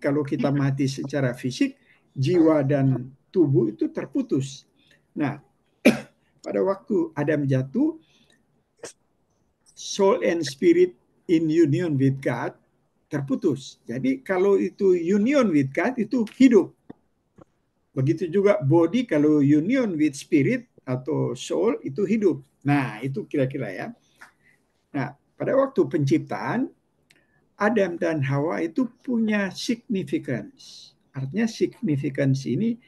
kalau kita mati secara fisik, jiwa dan tubuh itu terputus. Nah, pada waktu Adam jatuh, soul and spirit in union with God terputus. Jadi kalau itu union with God itu hidup. Begitu juga body kalau union with spirit atau soul itu hidup. Nah, itu kira-kira ya. Nah, pada waktu penciptaan, Adam dan Hawa itu punya significance. Artinya significance ini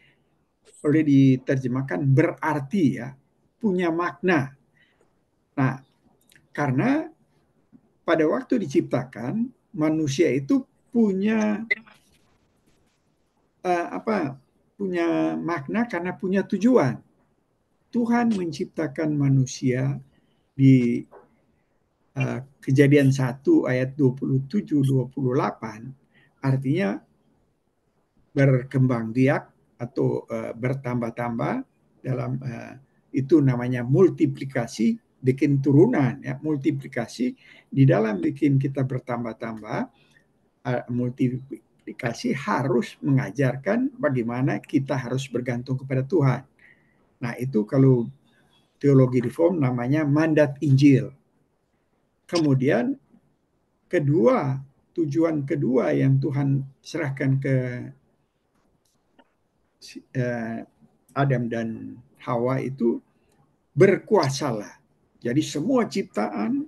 boleh diterjemahkan berarti ya, punya makna. Nah, karena pada waktu diciptakan, manusia itu punya punya makna karena punya tujuan. Tuhan menciptakan manusia di Kejadian 1 ayat 27-28, artinya berkembang biak atau bertambah-tambah dalam itu namanya multiplikasi, bikin turunan ya, multiplikasi di dalam bikin kita bertambah-tambah. Multiplikasi harus mengajarkan bagaimana kita harus bergantung kepada Tuhan. Nah, itu kalau teologi reform namanya mandat Injil. Kemudian tujuan kedua yang Tuhan serahkan ke Adam dan Hawa itu berkuasalah. Jadi semua ciptaan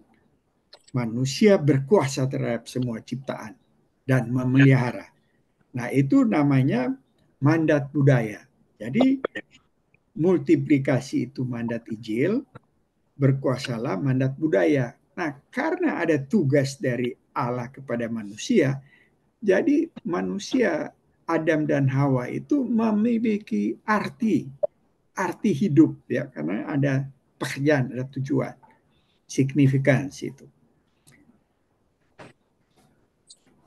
manusia berkuasa terhadap semua ciptaan dan memelihara. Nah, itu namanya mandat budaya. Jadi multiplikasi itu mandat Injil, berkuasalah mandat budaya. Nah, karena ada tugas dari Allah kepada manusia, jadi manusia Adam dan Hawa itu memiliki arti hidup ya, karena ada pekerjaan, ada tujuan, signifikans itu.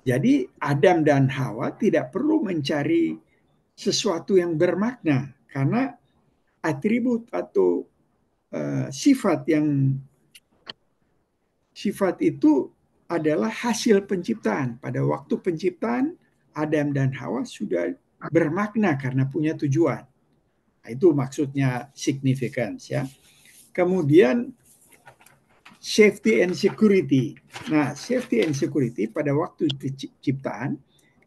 Jadi Adam dan Hawa tidak perlu mencari sesuatu yang bermakna karena atribut atau sifat itu adalah hasil penciptaan. Pada waktu penciptaan Adam dan Hawa sudah bermakna karena punya tujuan. Nah, itu maksudnya significance ya. Kemudian safety and security. Nah, safety and security pada waktu penciptaan,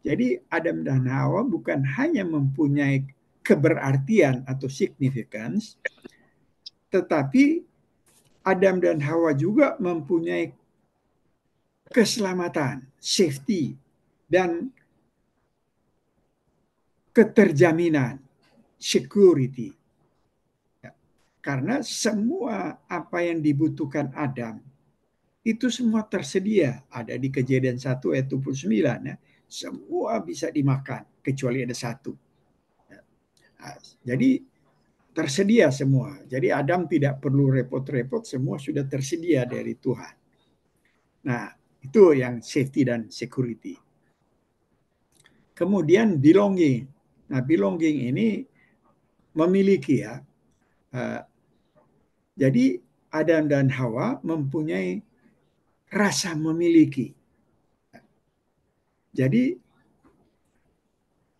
jadi Adam dan Hawa bukan hanya mempunyai keberartian atau significance, tetapi Adam dan Hawa juga mempunyai keselamatan, safety, dan keterjaminan, security. Karena semua apa yang dibutuhkan Adam itu semua tersedia, ada di Kejadian 1 ayat 29 ya. Semua bisa dimakan kecuali ada satu. Nah, jadi tersedia semua. Jadi Adam tidak perlu repot-repot, semua sudah tersedia dari Tuhan. Nah, itu yang safety dan security. Kemudian belonging. Nah, belonging ini memiliki ya. Jadi Adam dan Hawa mempunyai rasa memiliki. Jadi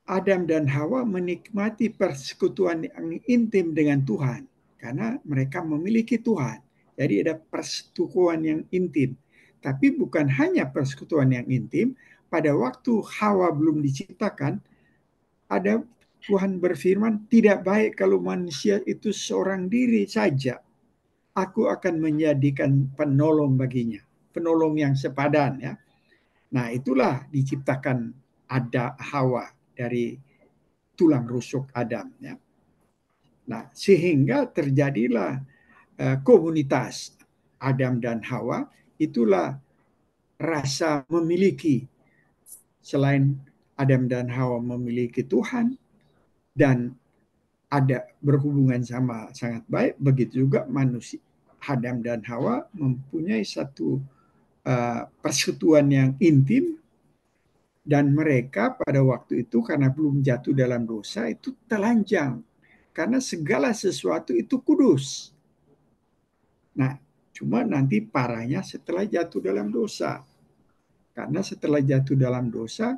Adam dan Hawa menikmati persekutuan yang intim dengan Tuhan karena mereka memiliki Tuhan. Jadi ada persekutuan yang intim. Tapi bukan hanya persekutuan yang intim, pada waktu Hawa belum diciptakan, ada Tuhan berfirman, tidak baik kalau manusia itu seorang diri saja. Aku akan menjadikan penolong baginya. Penolong yang sepadan ya. Nah, itulah diciptakan ada Hawa dari tulang rusuk Adam ya. Nah, sehingga terjadilah komunitas Adam dan Hawa, itulah rasa memiliki. Selain Adam dan Hawa memiliki Tuhan dan ada berhubungan sama sangat baik, begitu juga manusia Adam dan Hawa mempunyai satu persekutuan yang intim, dan mereka pada waktu itu karena belum jatuh dalam dosa itu telanjang karena segala sesuatu itu kudus. Nah, cuma nanti parahnya setelah jatuh dalam dosa. Karena setelah jatuh dalam dosa,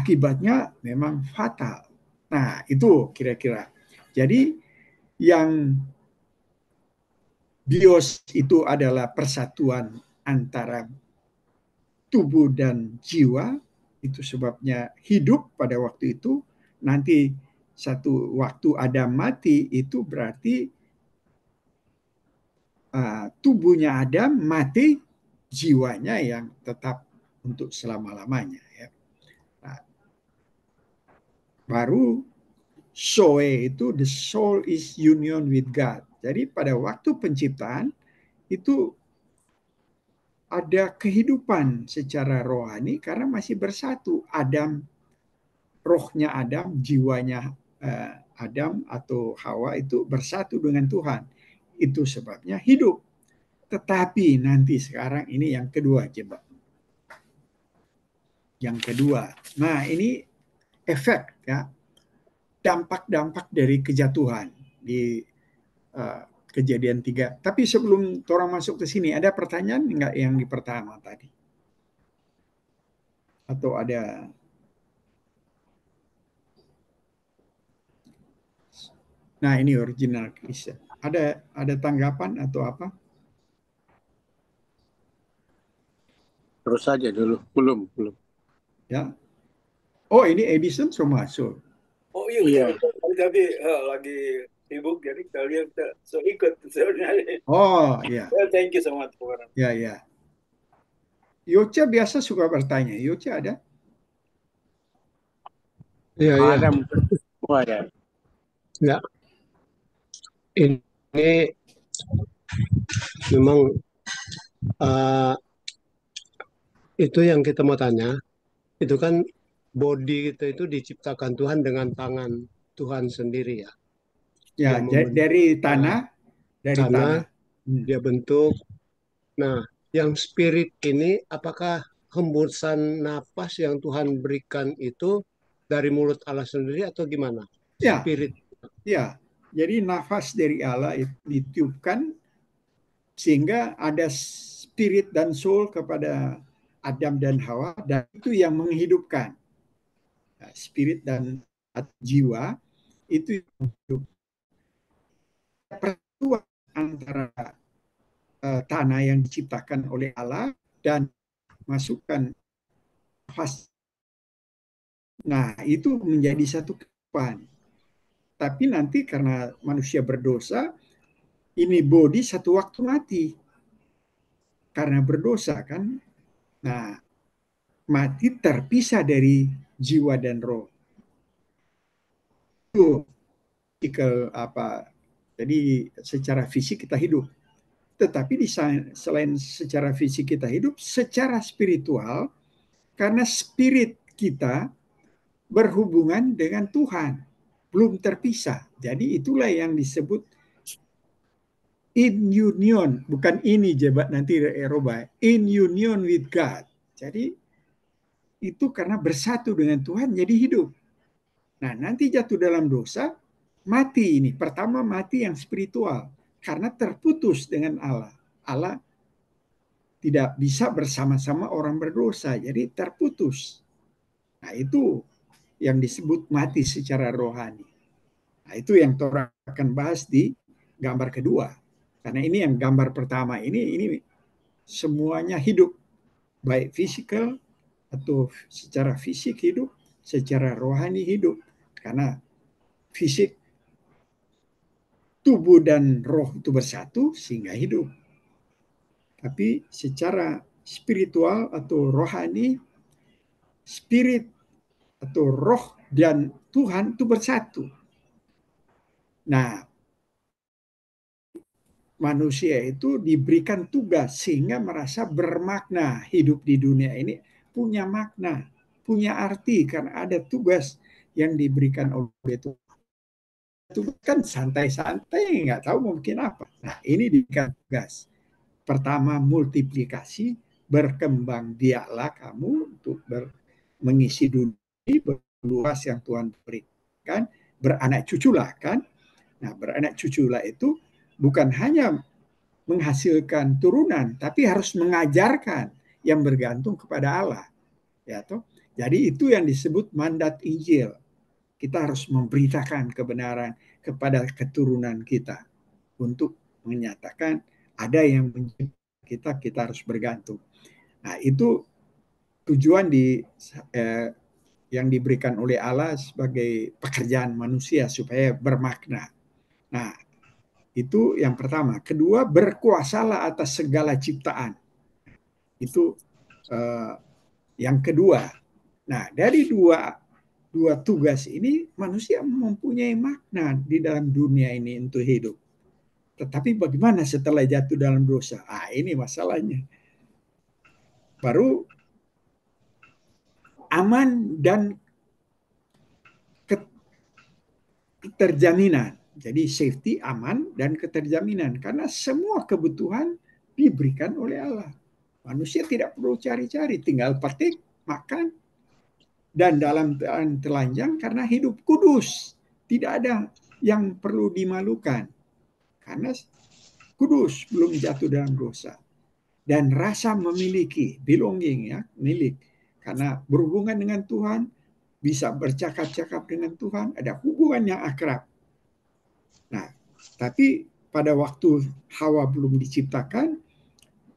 akibatnya memang fatal. Nah, itu kira-kira. Jadi yang bios itu adalah persatuan antara tubuh dan jiwa, itu sebabnya hidup pada waktu itu. Nanti satu waktu Adam mati, itu berarti tubuhnya Adam mati, jiwanya yang tetap untuk selama-lamanya. Ya. Nah, baru Zoe itu, the soul is union with God. Jadi pada waktu penciptaan itu ada kehidupan secara rohani karena masih bersatu. Adam, rohnya Adam, jiwanya Adam atau Hawa itu bersatu dengan Tuhan. Itu sebabnya hidup. Tetapi nanti sekarang ini yang kedua coba. Yang kedua. Nah, ini efek ya. Dampak-dampak dari kejatuhan di kejadian 3. Tapi sebelum orang masuk ke sini, ada pertanyaan enggak yang di pertama tadi? Atau ada? Nah, ini original Christian. Ada tanggapan atau apa? Terus saja dulu, belum. Ya. Oh, ini Edison sudah masuk. Oh iya. Tapi lagi sibuk jadi kalian so ikut sebenarnya. Oh iya. Thank you so much for. Ya ya. Yocha biasa suka bertanya. Yocha ada? Iya iya. Ada. Ya. Ini memang itu yang kita mau tanya. Itu kan body kita itu diciptakan Tuhan dengan tangan Tuhan sendiri ya. Ya, dari tanah, dia bentuk. Nah, yang spirit ini apakah hembusan napas yang Tuhan berikan itu dari mulut Allah sendiri atau gimana? Ya. Spirit. Ya. Jadi nafas dari Allah itu ditiupkan sehingga ada spirit dan soul kepada Adam dan Hawa, dan itu yang menghidupkan. Spirit dan jiwa itu persatuan antara tanah yang diciptakan oleh Allah dan masukkan nafas. Nah, itu menjadi satu kehidupan. Tapi nanti karena manusia berdosa, ini body satu waktu mati. Karena berdosa kan. Nah, mati terpisah dari jiwa dan roh. Itu apa? Jadi secara fisik kita hidup. Tetapi selain secara fisik kita hidup, secara spiritual, karena spirit kita berhubungan dengan Tuhan, belum terpisah. Jadi itulah yang disebut in union, bukan ini jebat nanti Eropa, in union with God. Jadi itu karena bersatu dengan Tuhan jadi hidup. Nah, nanti jatuh dalam dosa, mati ini. Pertama mati yang spiritual karena terputus dengan Allah. Allah tidak bisa bersama-sama orang berdosa, jadi terputus. Nah, itu yang disebut mati secara rohani. Nah, itu yang Torah akan bahas di gambar kedua. Karena ini yang gambar pertama ini semuanya hidup, baik fisikal atau secara fisik hidup, secara rohani hidup. Karena fisik, tubuh dan roh itu bersatu sehingga hidup. Tapi secara spiritual atau rohani, spirit atau roh dan Tuhan itu bersatu. Nah, manusia itu diberikan tugas sehingga merasa bermakna. Hidup di dunia ini punya makna, punya arti karena ada tugas yang diberikan oleh Tuhan. Itu kan santai-santai, nggak tahu mungkin apa. Nah, ini diberikan tugas. Pertama, multiplikasi, berkembang biaklah kamu untuk mengisi dunia, berluas yang Tuhan berikan, beranak cuculah kan. Nah, beranak cuculah itu bukan hanya menghasilkan turunan, tapi harus mengajarkan yang bergantung kepada Allah. Ya toh, Jadi itu yang disebut mandat Injil. Kita harus memberitakan kebenaran kepada keturunan kita untuk menyatakan ada yang mencipta kita harus bergantung. Nah, itu tujuan yang diberikan oleh Allah sebagai pekerjaan manusia supaya bermakna. Nah, itu yang pertama. Kedua, berkuasalah atas segala ciptaan. Itu yang kedua. Nah, dari dua tugas ini manusia mempunyai makna di dalam dunia ini untuk hidup. Tetapi bagaimana setelah jatuh dalam dosa? Ini masalahnya. Baru aman dan keterjaminan. Jadi safety, aman, dan keterjaminan. Karena semua kebutuhan diberikan oleh Allah. Manusia tidak perlu cari-cari, tinggal petik, makan, dan dalam telanjang karena hidup kudus. Tidak ada yang perlu dimalukan. Karena kudus, belum jatuh dalam dosa. Dan rasa memiliki, belonging, ya, milik. Karena berhubungan dengan Tuhan, bisa bercakap-cakap dengan Tuhan, ada hubungan yang akrab. Nah, tapi pada waktu Hawa belum diciptakan,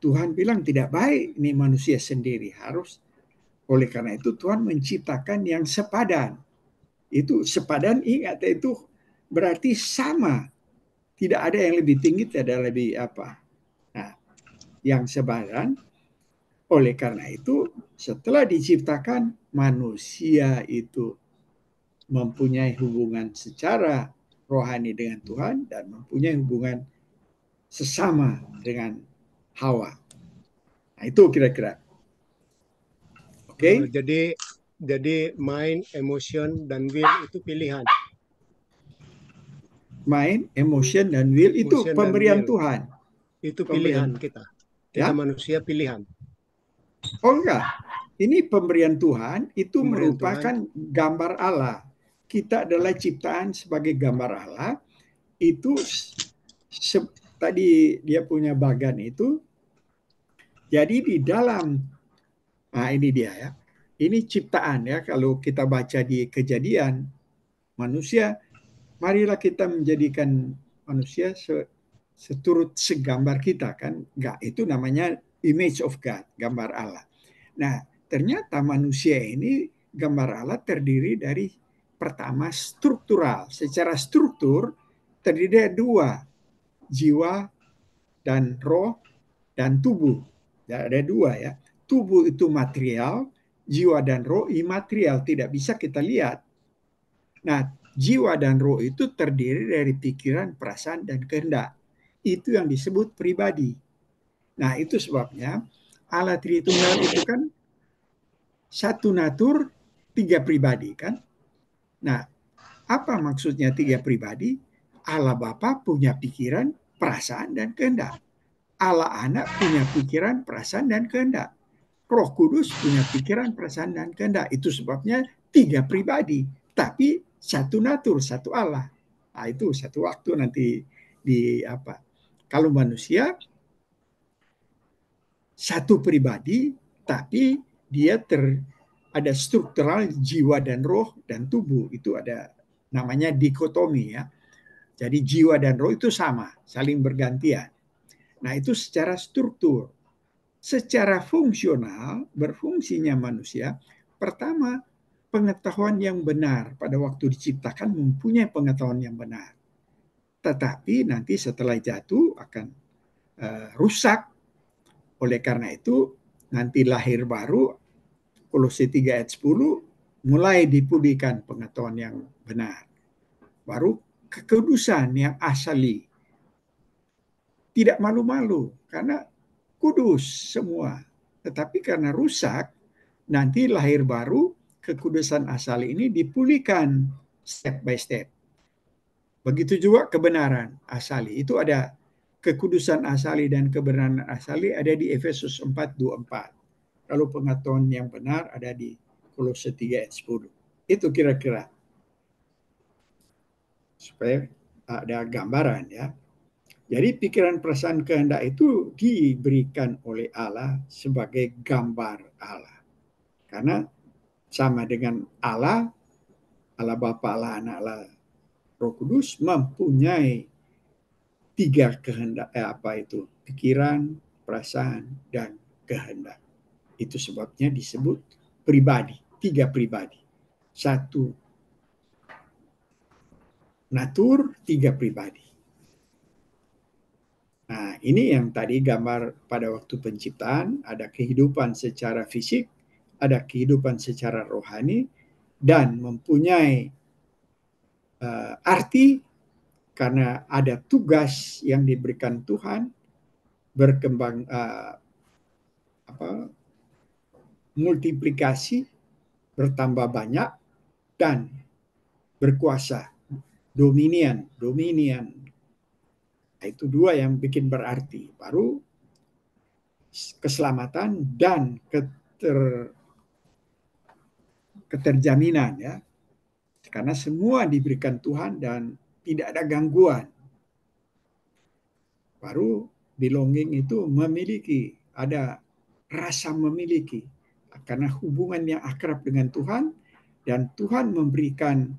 Tuhan bilang tidak baik ini manusia sendiri, harus. Oleh karena itu Tuhan menciptakan yang sepadan. Itu sepadan, ingat, itu berarti sama. Tidak ada yang lebih tinggi, tidak ada lebih apa. Nah, yang sepadan. Oleh karena itu setelah diciptakan, manusia itu mempunyai hubungan secara rohani dengan Tuhan dan mempunyai hubungan sesama dengan Hawa. Nah, itu kira-kira. Oke? Jadi mind, emotion, dan will itu pilihan. Mind, emotion, dan will itu Emotion dan pemberian will. Tuhan. Itu pilihan kita. Kita Ya? manusia pilihan. Oh enggak. Ini pemberian Tuhan, itu Pemberian merupakan gambar Allah. Kita adalah ciptaan sebagai gambar Allah. Itu tadi dia punya bagan itu. Jadi di dalam, nah ini dia ya. Ini ciptaan ya, kalau kita baca di Kejadian, manusia, marilah kita menjadikan manusia seturut segambar kita, kan? Enggak, itu namanya image of God, gambar Allah. Nah, ternyata manusia ini gambar Allah terdiri dari pertama struktural. Secara struktur terdiri dari dua, jiwa dan roh dan tubuh. Ya, ada dua ya. Tubuh itu material, jiwa dan roh imaterial, tidak bisa kita lihat. Nah, jiwa dan roh itu terdiri dari pikiran, perasaan, dan kehendak. Itu yang disebut pribadi. Nah, itu sebabnya Allah Tritunggal itu kan satu natur, tiga pribadi, kan? Nah, apa maksudnya tiga pribadi? Allah Bapa punya pikiran, perasaan, dan kehendak. Allah Anak punya pikiran, perasaan, dan kehendak. Roh Kudus punya pikiran, perasaan, dan kehendak. Itu sebabnya tiga pribadi, tapi satu natur, satu Allah. Nah, itu satu waktu nanti di apa? Kalau manusia satu pribadi, tapi dia ada struktural jiwa dan roh dan tubuh. Itu ada namanya dikotomi ya. Jadi jiwa dan roh itu sama, saling bergantian. Nah, itu secara struktur. Secara fungsional, berfungsinya manusia, pertama, pengetahuan yang benar. Pada waktu diciptakan mempunyai pengetahuan yang benar. Tetapi nanti setelah jatuh akan rusak. Oleh karena itu, nanti lahir baru, Kolose 3 ayat 10, mulai dipulihkan pengetahuan yang benar. Baru kekudusan yang asali. Tidak malu-malu, karena kudus semua. Tetapi karena rusak, nanti lahir baru, kekudusan asali ini dipulihkan step by step. Begitu juga kebenaran asali. Itu ada kekudusan asali dan kebenaran asali ada di Efesus 4:24. Kalau pengetahuan yang benar ada di Kolose 3 ayat 10. Itu kira-kira. Supaya ada gambaran ya. Jadi pikiran, perasaan, kehendak itu diberikan oleh Allah sebagai gambar Allah. Karena sama dengan Allah, Allah Bapa, Allah Anak, Allah Roh Kudus, mempunyai 3 kehendak, pikiran, perasaan, dan kehendak. Itu sebabnya disebut pribadi, 3 pribadi. 1 natur, 3 pribadi. Nah, ini yang tadi gambar pada waktu penciptaan, ada kehidupan secara fisik, ada kehidupan secara rohani, dan mempunyai arti karena ada tugas yang diberikan Tuhan, berkembang multiplikasi, bertambah banyak, dan berkuasa, dominion. Nah, itu 2 yang bikin berarti. Baru keselamatan dan keterjaminan, ya. Karena semua diberikan Tuhan dan tidak ada gangguan. Baru belonging itu memiliki, ada rasa memiliki. Karena hubungan yang akrab dengan Tuhan, dan Tuhan memberikan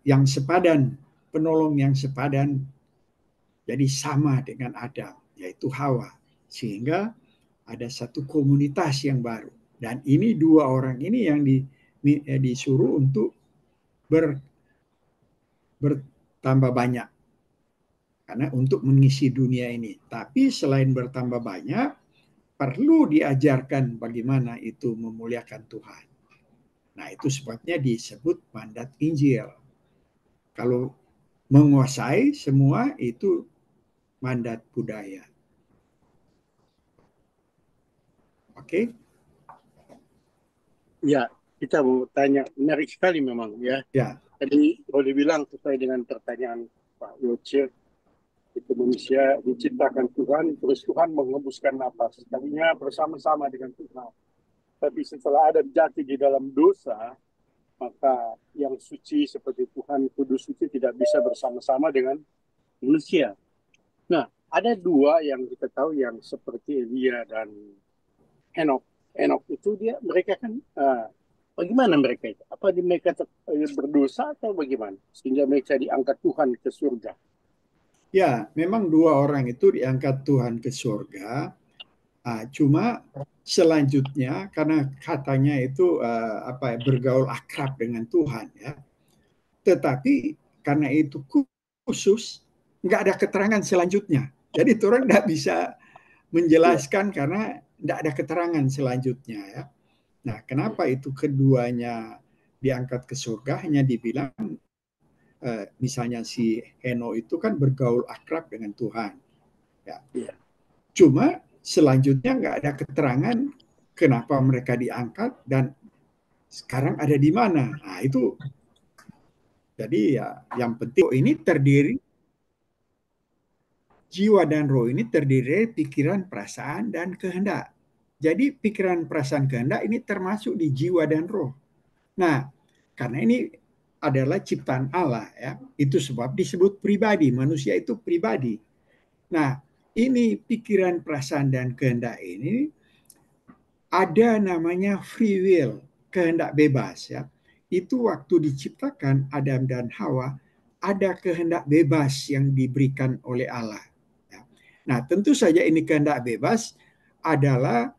yang sepadan, penolong yang sepadan, jadi sama dengan Adam, yaitu Hawa. Sehingga ada satu komunitas yang baru. Dan ini 2 orang ini yang disuruh untuk bertambah banyak. Karena untuk mengisi dunia ini. Tapi selain bertambah banyak, perlu diajarkan bagaimana itu memuliakan Tuhan. Nah, itu sebabnya disebut mandat Injil. Kalau menguasai semua itu mandat budaya. Oke? Ya, kita mau tanya, menarik sekali memang ya. Ya. Tadi boleh bilang sesuai dengan pertanyaan Pak Yoce, itu manusia diciptakan Tuhan, terus Tuhan menghembuskan napas. Tadinya bersama-sama dengan Tuhan. Tapi setelah ada jatuh di dalam dosa, maka yang suci seperti Tuhan Kudus itu tidak bisa bersama-sama dengan manusia. Nah, ada 2 yang kita tahu yang seperti Elia dan Henok. Henok itu mereka kan bagaimana mereka itu? Apa mereka berdosa atau bagaimana? Sehingga mereka diangkat Tuhan ke surga. Ya, memang 2 orang itu diangkat Tuhan ke surga. Cuma selanjutnya karena katanya itu bergaul akrab dengan Tuhan, ya. Tetapi karena itu khusus, nggak ada keterangan selanjutnya. Jadi orang nggak bisa menjelaskan karena nggak ada keterangan selanjutnya, ya. Nah, kenapa itu keduanya diangkat ke surga? Hanya dibilang misalnya si Heno itu kan bergaul akrab dengan Tuhan, ya. Cuma selanjutnya nggak ada keterangan kenapa mereka diangkat dan sekarang ada di mana. Nah, itu jadi ya yang penting ini terdiri, jiwa dan roh ini terdiri dari pikiran, perasaan, dan kehendak. Jadi pikiran, perasaan, kehendak ini termasuk di jiwa dan roh. Nah, karena ini adalah ciptaan Allah, ya. Itu sebab disebut pribadi. Manusia itu pribadi. Nah, ini pikiran, perasaan, dan kehendak ini ada namanya free will, kehendak bebas, ya. Itu waktu diciptakan Adam dan Hawa, ada kehendak bebas yang diberikan oleh Allah. Ya. Nah, tentu saja ini kehendak bebas adalah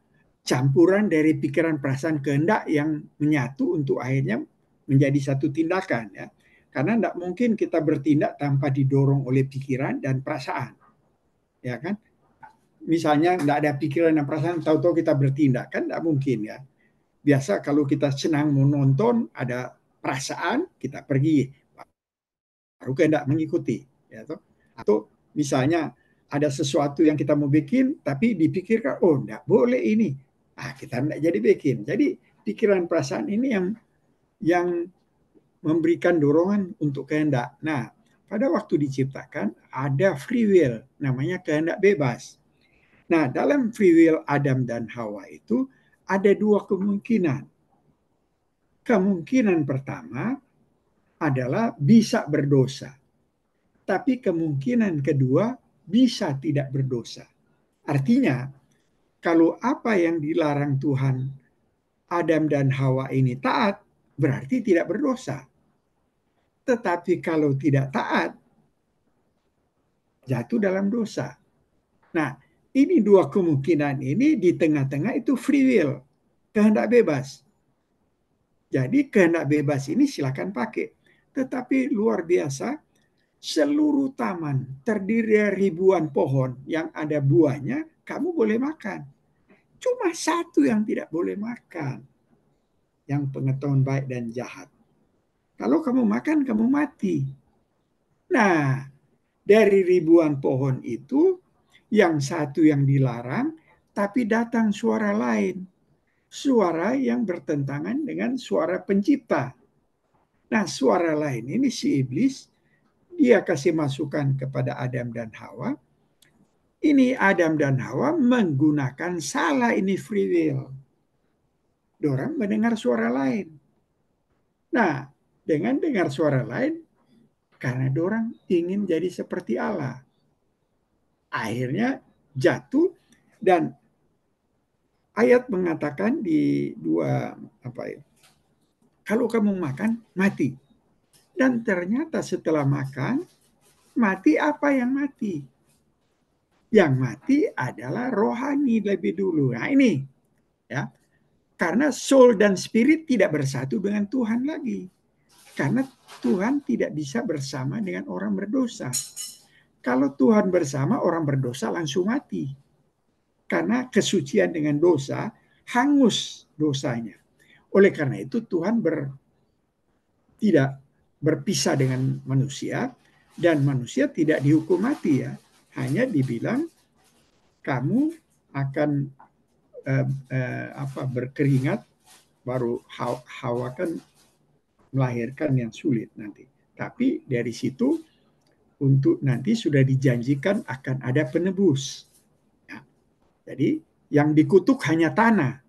campuran dari pikiran, perasaan, kehendak yang menyatu untuk akhirnya menjadi satu tindakan, ya. Karena tidak mungkin kita bertindak tanpa didorong oleh pikiran dan perasaan, ya kan? Misalnya tidak ada pikiran dan perasaan, tahu-tahu kita bertindak, kan tidak mungkin, ya. Biasa kalau kita senang menonton, ada perasaan, kita pergi, baru kehendak mengikuti, ya toh. Atau misalnya ada sesuatu yang kita mau bikin, tapi dipikirkan, oh tidak boleh ini, kita tidak jadi bikin. Jadi pikiran, perasaan ini yang memberikan dorongan untuk kehendak. Nah, pada waktu diciptakan ada free will, namanya kehendak bebas. Nah, dalam free will Adam dan Hawa itu ada 2 kemungkinan. Kemungkinan pertama adalah bisa berdosa. Tapi kemungkinan kedua bisa tidak berdosa. Artinya, kalau apa yang dilarang Tuhan Adam dan Hawa ini taat, berarti tidak berdosa. Tetapi kalau tidak taat, jatuh dalam dosa. Nah, ini dua kemungkinan ini di tengah-tengah itu free will, kehendak bebas. Jadi kehendak bebas ini silakan pakai. Tetapi luar biasa, seluruh taman terdiri dari ribuan pohon yang ada buahnya, kamu boleh makan. Cuma satu yang tidak boleh makan, yang pengetahuan baik dan jahat. Kalau kamu makan, kamu mati. Nah, dari ribuan pohon itu, yang satu yang dilarang, tapi datang suara lain. Suara yang bertentangan dengan suara pencipta. Nah, suara lain ini si iblis, dia kasih masukan kepada Adam dan Hawa. Ini Adam dan Hawa menggunakan salah ini free will. Dorang mendengar suara lain. Nah, dengan dengar suara lain, karena dorang ingin jadi seperti Allah. Akhirnya jatuh, dan ayat mengatakan di kalau kamu makan, mati. Dan ternyata setelah makan, mati apa yang mati? Yang mati adalah rohani lebih dulu. Nah ini, ya, karena soul dan spirit tidak bersatu dengan Tuhan lagi. Karena Tuhan tidak bisa bersama dengan orang berdosa. Kalau Tuhan bersama, orang berdosa langsung mati. Karena kesucian dengan dosa, hangus dosanya. Oleh karena itu Tuhan tidak berpisah dengan manusia, dan manusia tidak dihukum mati, ya. Hanya dibilang kamu akan berkeringat, baru Hawa kan melahirkan yang sulit nanti. Tapi dari situ untuk nanti sudah dijanjikan akan ada penebus. Ya. Jadi yang dikutuk hanya tanah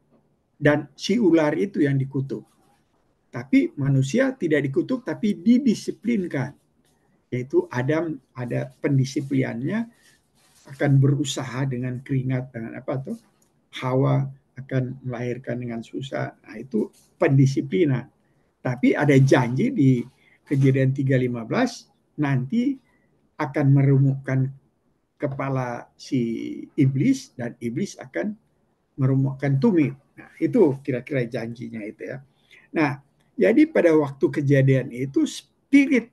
dan si ular itu yang dikutuk. Tapi manusia tidak dikutuk, tapi didisiplinkan. Yaitu Adam ada pendisiplinannya, akan berusaha dengan keringat, dengan apa tuh? Hawa akan melahirkan dengan susah. Nah, itu pendisiplinan. Tapi ada janji di Kejadian 3:15 nanti akan meremukkan kepala si iblis dan iblis akan meremukkan tumit. Nah, itu kira-kira janjinya itu, ya. Nah, jadi pada waktu kejadian itu spirit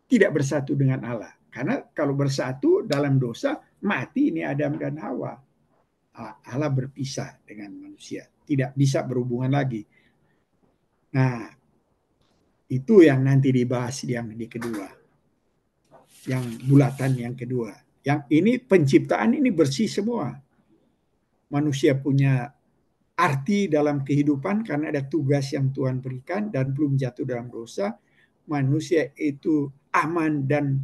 tidak bersatu dengan Allah. Karena kalau bersatu dalam dosa, mati ini Adam dan Hawa. Allah berpisah dengan manusia, tidak bisa berhubungan lagi. Nah, itu yang nanti dibahas yang di kedua, yang bulatan yang kedua. Yang ini penciptaan ini bersih semua. Manusia punya arti dalam kehidupan karena ada tugas yang Tuhan berikan dan belum jatuh dalam dosa. Manusia itu aman dan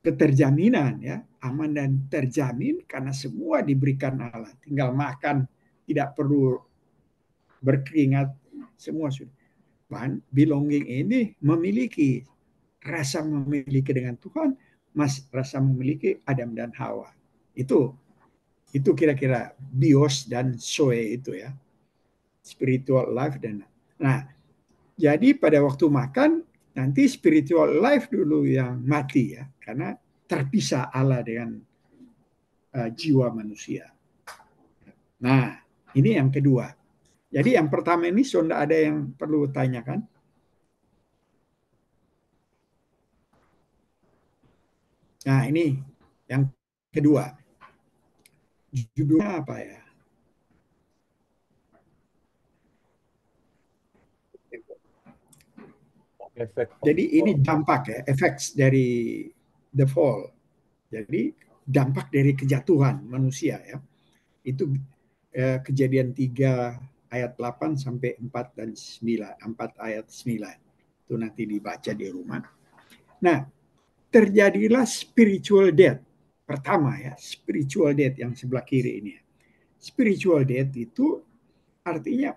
keterjaminan, ya, aman dan terjamin karena semua diberikan Allah. Tinggal makan, tidak perlu berkeringat, semua sudah. Belonging ini memiliki rasa memiliki dengan Tuhan, rasa memiliki Adam dan Hawa. Itu kira-kira bios dan zoe itu, ya. Spiritual life dan jadi pada waktu makan nanti spiritual life dulu yang mati, ya, karena terpisah Allah dengan jiwa manusia. Nah, ini yang kedua. Jadi yang pertama ini sudah ada yang perlu tanyakan? Nah, ini yang kedua. Judulnya apa, ya? Jadi ini dampak, ya, efek dari the fall. Jadi dampak dari kejatuhan manusia, ya. Itu Kejadian 3 ayat 8 sampai 4 dan 9, 4 ayat 9. Itu nanti dibaca di rumah. Nah, terjadilah spiritual death. Pertama, ya, spiritual death yang sebelah kiri ini. Spiritual death itu artinya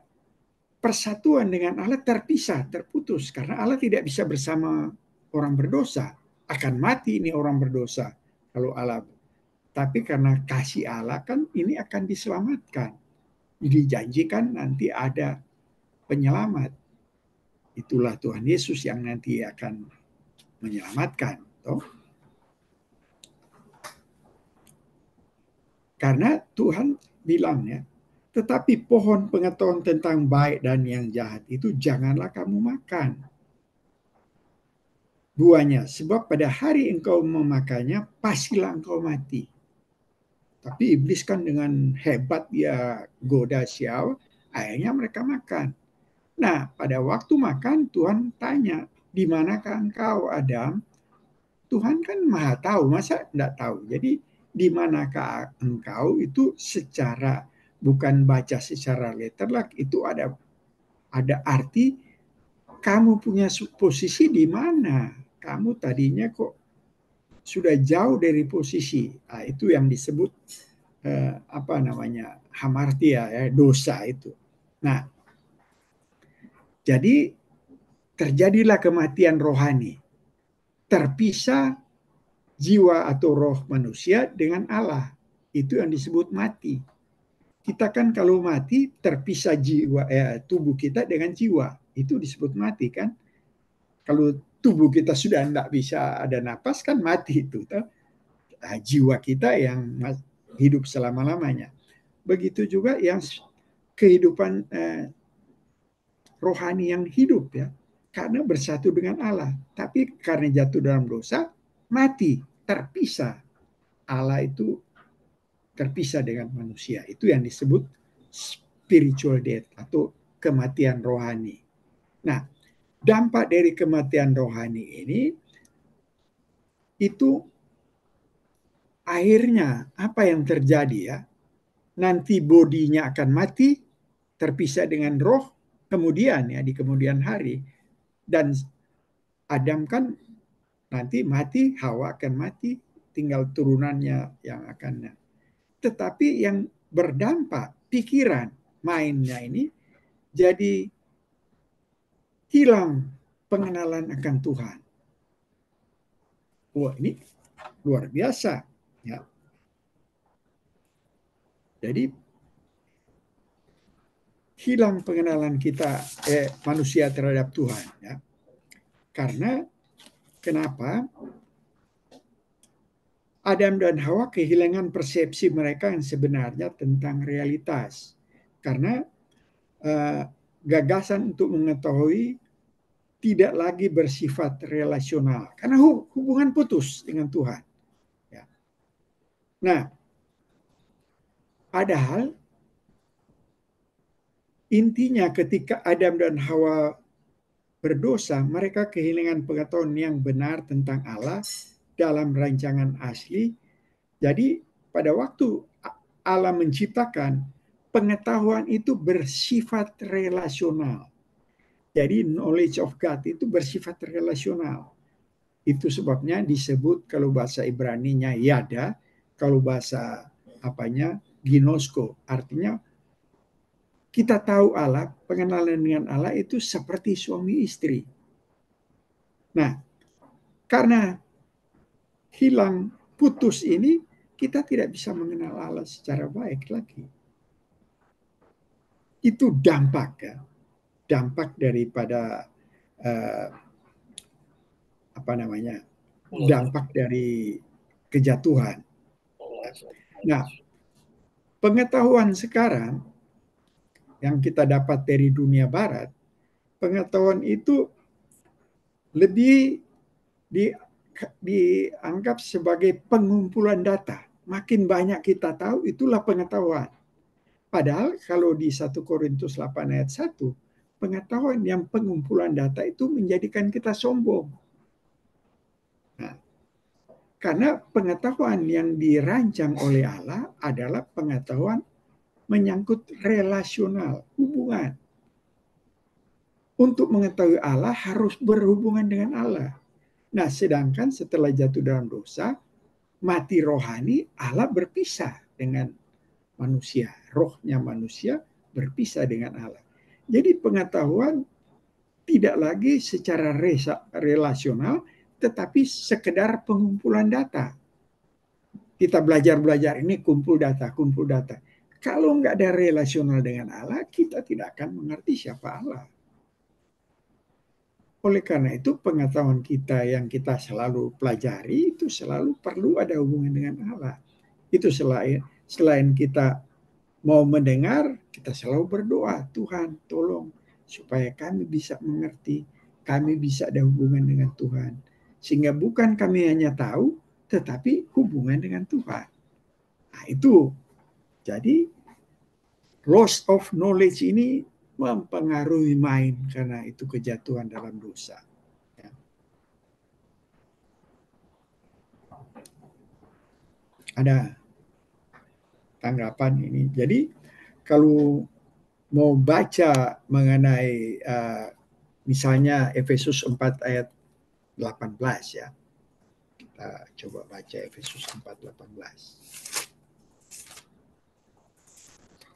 persatuan dengan Allah terpisah, terputus. Karena Allah tidak bisa bersama orang berdosa. Akan mati ini orang berdosa kalau Allah Tapi karena kasih Allah kan ini akan diselamatkan. Dijanjikan nanti ada penyelamat. Itulah Tuhan Yesus yang nanti akan menyelamatkan. Toh? Karena Tuhan bilang ya, tetapi pohon pengetahuan tentang baik dan yang jahat itu janganlah kamu makan buahnya, sebab pada hari engkau memakannya pastilah engkau mati. Tapi iblis kan dengan hebat dia goda Xiao, akhirnya mereka makan. Nah, pada waktu makan Tuhan tanya, di manakah engkau Adam? Tuhan kan maha tahu, masa enggak tahu? Jadi di manakah engkau itu secara bukan baca secara letterlek, itu ada arti kamu punya posisi di mana? Kamu tadinya kok sudah jauh dari posisi. Nah, itu yang disebut hamartia ya, dosa itu. Nah, jadi terjadilah kematian rohani. Terpisah jiwa atau roh manusia dengan Allah. Itu yang disebut mati. Kita kan kalau mati terpisah jiwa tubuh kita dengan jiwa. Itu disebut mati kan. Kalau tubuh kita sudah tidak bisa ada napas kan mati itu. Nah, jiwa kita yang hidup selama-lamanya. Begitu juga yang kehidupan rohani yang hidup ya. Karena bersatu dengan Allah. Tapi karena jatuh dalam dosa, mati, terpisah. Allah itu terpisah dengan manusia. Itu yang disebut spiritual death atau kematian rohani. Nah, dampak dari kematian rohani ini itu akhirnya apa yang terjadi ya? Nanti bodinya akan mati, terpisah dengan roh, kemudian ya di kemudian hari. Dan Adam kan nanti mati, Hawa akan mati, tinggal turunannya yang akan. Tetapi yang berdampak pikiran mainnya ini jadi hilang pengenalan akan Tuhan. Wah, ini luar biasa ya. Jadi hilang pengenalan kita manusia terhadap Tuhan ya. Karena kenapa? Adam dan Hawa kehilangan persepsi mereka yang sebenarnya tentang realitas. Karena gagasan untuk mengetahui tidak lagi bersifat relasional. Karena hubungan putus dengan Tuhan. Ya. Nah, padahal intinya ketika Adam dan Hawa berdosa, mereka kehilangan pengetahuan yang benar tentang Allah dalam rancangan asli. Jadi pada waktu Allah menciptakan, pengetahuan itu bersifat relasional. Jadi knowledge of God itu bersifat relasional. Itu sebabnya disebut kalau bahasa Ibrani-nya yada, kalau bahasa ginosko, artinya kita tahu Allah, pengenalan dengan Allah itu seperti suami istri. Nah, karena hilang putus ini, kita tidak bisa mengenal Allah secara baik lagi. Itu dampak ya. Dampak daripada dampak dari kejatuhan. Nah, pengetahuan sekarang yang kita dapat dari dunia barat, pengetahuan itu lebih dianggap sebagai pengumpulan data. Makin banyak kita tahu, itulah pengetahuan. Padahal kalau di 1 Korintus 8 ayat 1, pengetahuan yang pengumpulan data itu menjadikan kita sombong. Nah, karena pengetahuan yang dirancang oleh Allah adalah pengetahuan menyangkut relasional, hubungan. Untuk mengetahui Allah harus berhubungan dengan Allah. Nah, sedangkan setelah jatuh dalam dosa, mati rohani, Allah berpisah dengan manusia. Rohnya manusia berpisah dengan Allah. Jadi pengetahuan tidak lagi secara relasional, tetapi sekedar pengumpulan data. Kita belajar ini kumpul data. Kalau nggak ada relasional dengan Allah, kita tidak akan mengerti siapa Allah. Oleh karena itu pengetahuan kita yang kita selalu pelajari itu selalu perlu ada hubungan dengan Allah. Itu selain kita mau mendengar, kita selalu berdoa, Tuhan tolong supaya kami bisa mengerti, kami bisa ada hubungan dengan Tuhan. Sehingga bukan kami hanya tahu, tetapi hubungan dengan Tuhan. Nah itu, jadi loss of knowledge ini mempengaruhi main karena itu kejatuhan dalam dosa. Ya. Ada tanggapan ini. Jadi kalau mau baca mengenai misalnya Efesus 4 ayat 18 ya. Kita coba baca Efesus 4:18.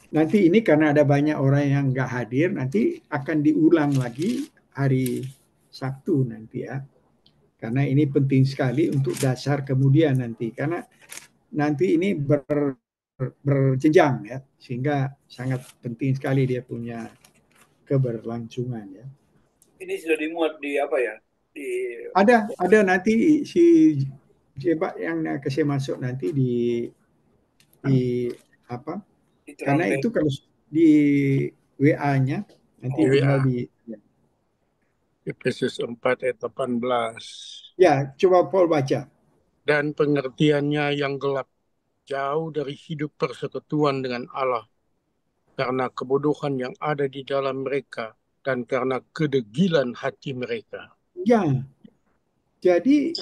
Nanti ini karena ada banyak orang yang nggak hadir, nanti akan diulang lagi hari Sabtu nanti ya. Karena ini penting sekali untuk dasar kemudian nanti. Karena nanti ini berjenjang ya, sehingga sangat penting sekali dia punya keberlangsungan ya. Ini sudah dimuat di apa ya? Ada nanti si coba yang saya masuk nanti di apa? Karena itu kalau di WA-nya nanti tinggal di Efesus 4 ayat 18. Ya, coba Paul baca. Dan pengertiannya yang gelap, jauh dari hidup persekutuan dengan Allah, karena kebodohan yang ada di dalam mereka, dan karena kedegilan hati mereka. Ya, jadi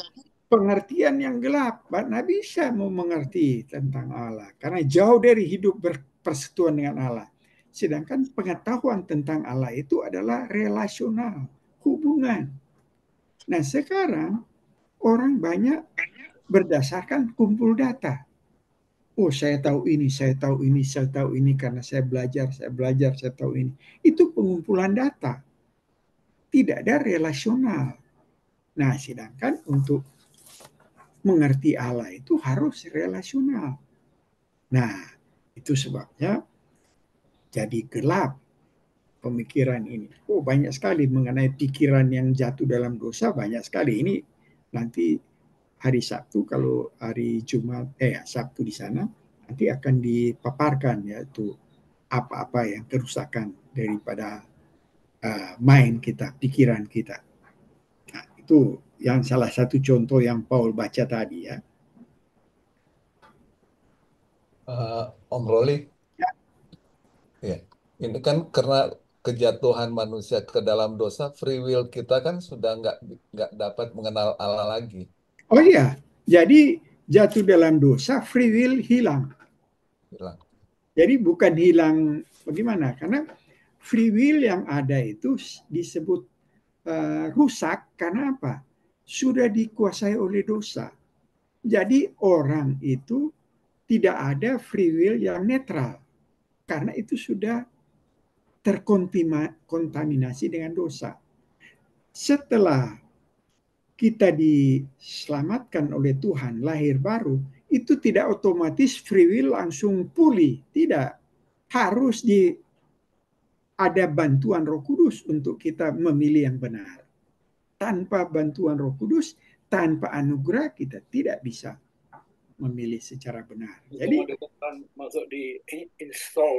pengertian yang gelap, mana bisa mau mengerti tentang Allah, karena jauh dari hidup berpersekutuan dengan Allah. Sedangkan pengetahuan tentang Allah itu adalah relasional, hubungan. Nah sekarang orang banyak berdasarkan kumpul data. Oh saya tahu ini, saya tahu ini, saya tahu ini karena saya belajar, saya tahu ini. Itu pengumpulan data. Tidak ada relasional. Nah sedangkan untuk mengerti Allah itu harus relasional. Nah itu sebabnya jadi gelap pemikiran ini. Oh banyak sekali mengenai pikiran yang jatuh dalam dosa, banyak sekali. Ini nanti hari Sabtu, kalau hari Jumat Sabtu di sana nanti akan dipaparkan yaitu apa-apa yang kerusakan daripada mind kita, pikiran kita. Nah, itu yang salah satu contoh yang Paul baca tadi ya. Om Roli, ya, ini kan karena kejatuhan manusia ke dalam dosa, free will kita kan sudah nggak dapat mengenal Allah lagi. Oh iya, jadi jatuh dalam dosa, free will hilang. Jadi bukan hilang bagaimana? Karena free will yang ada itu disebut rusak karena apa? Sudah dikuasai oleh dosa. Jadi orang itu tidak ada free will yang netral. Karena itu sudah terkontaminasi dengan dosa. Setelah kita diselamatkan oleh Tuhan, lahir baru, itu tidak otomatis free will langsung pulih. Tidak. Harus ada bantuan Roh Kudus untuk kita memilih yang benar. Tanpa bantuan Roh Kudus, tanpa anugerah kita tidak bisa memilih secara benar. Jadi masuk di install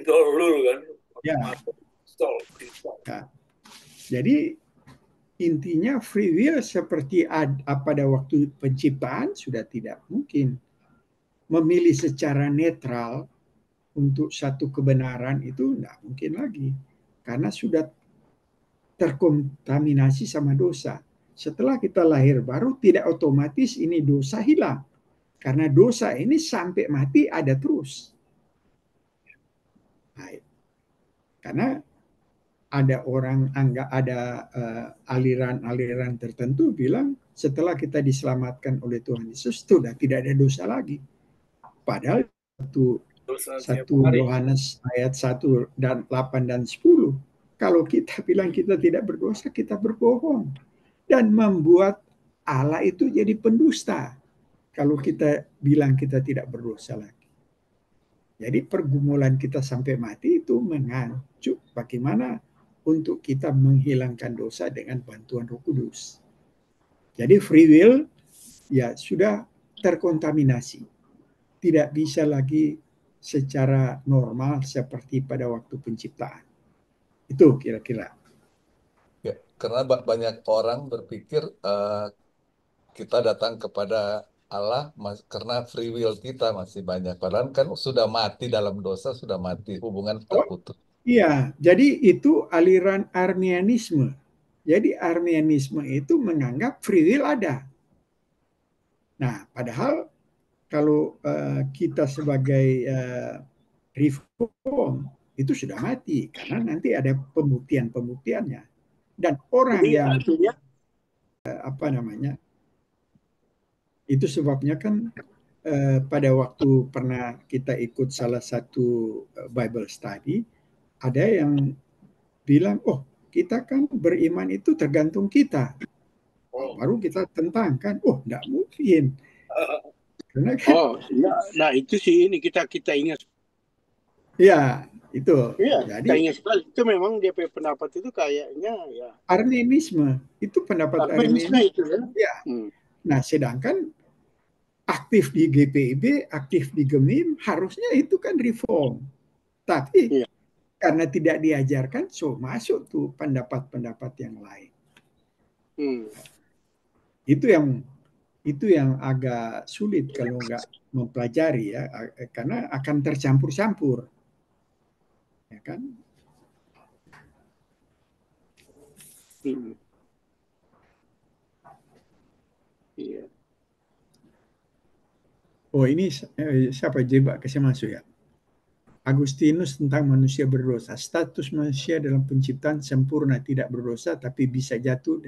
dulu kan. Ya. Ya. Jadi intinya free will seperti pada waktu penciptaan sudah tidak mungkin memilih secara netral untuk satu kebenaran, itu tidak mungkin lagi karena sudah terkontaminasi sama dosa. Setelah kita lahir baru tidak otomatis ini dosa hilang. Karena dosa ini sampai mati ada terus. Nah, karena ada orang anggap ada aliran-aliran tertentu bilang setelah kita diselamatkan oleh Tuhan Yesus sudah tidak ada dosa lagi. Padahal 1 Yohanes ayat 1 dan 8 dan 10. Kalau kita bilang kita tidak berdosa, kita berbohong dan membuat Allah itu jadi pendusta. kalau kita bilang kita tidak berdosa lagi. Jadi pergumulan kita sampai mati itu mengacu bagaimana untuk kita menghilangkan dosa dengan bantuan Roh Kudus. Jadi free will ya sudah terkontaminasi. Tidak bisa lagi secara normal seperti pada waktu penciptaan. Itu kira-kira. Ya, karena banyak orang berpikir kita datang kepada Allah karena free will kita masih banyak. Padahal kan sudah mati dalam dosa, sudah mati, hubungan terputus. Iya, jadi itu aliran Arminianisme. Jadi Arminianisme itu menganggap free will ada. Nah, padahal kalau kita sebagai reform itu sudah mati karena nanti ada pembuktiannya. Dan orang Jadi yang artinya apa namanya? Itu sebabnya kan pada waktu pernah kita ikut salah satu Bible study, ada yang bilang, oh kita kan beriman itu tergantung kita. Baru kita tentangkan, oh enggak mungkin. Karena kan, nah itu sih ini kita ingat. ya itu. Iya, Jadi kita ingat sekali. Itu memang dia punya pendapat itu kayaknya ya. Arminianisme itu pendapat Arminianisme Arminianisme. itu ya. Ya. Nah, sedangkan aktif di GPIB, aktif di Gemim, harusnya itu kan reform. Tapi karena tidak diajarkan, so masuk tuh pendapat-pendapat yang lain. Itu yang agak sulit kalau nggak mempelajari ya, karena akan tercampur-campur, ya kan? Iya. Oh ini siapa jebak kasih masuk ya? Agustinus tentang manusia berdosa. Status manusia dalam penciptaan sempurna, tidak berdosa, tapi bisa jatuh.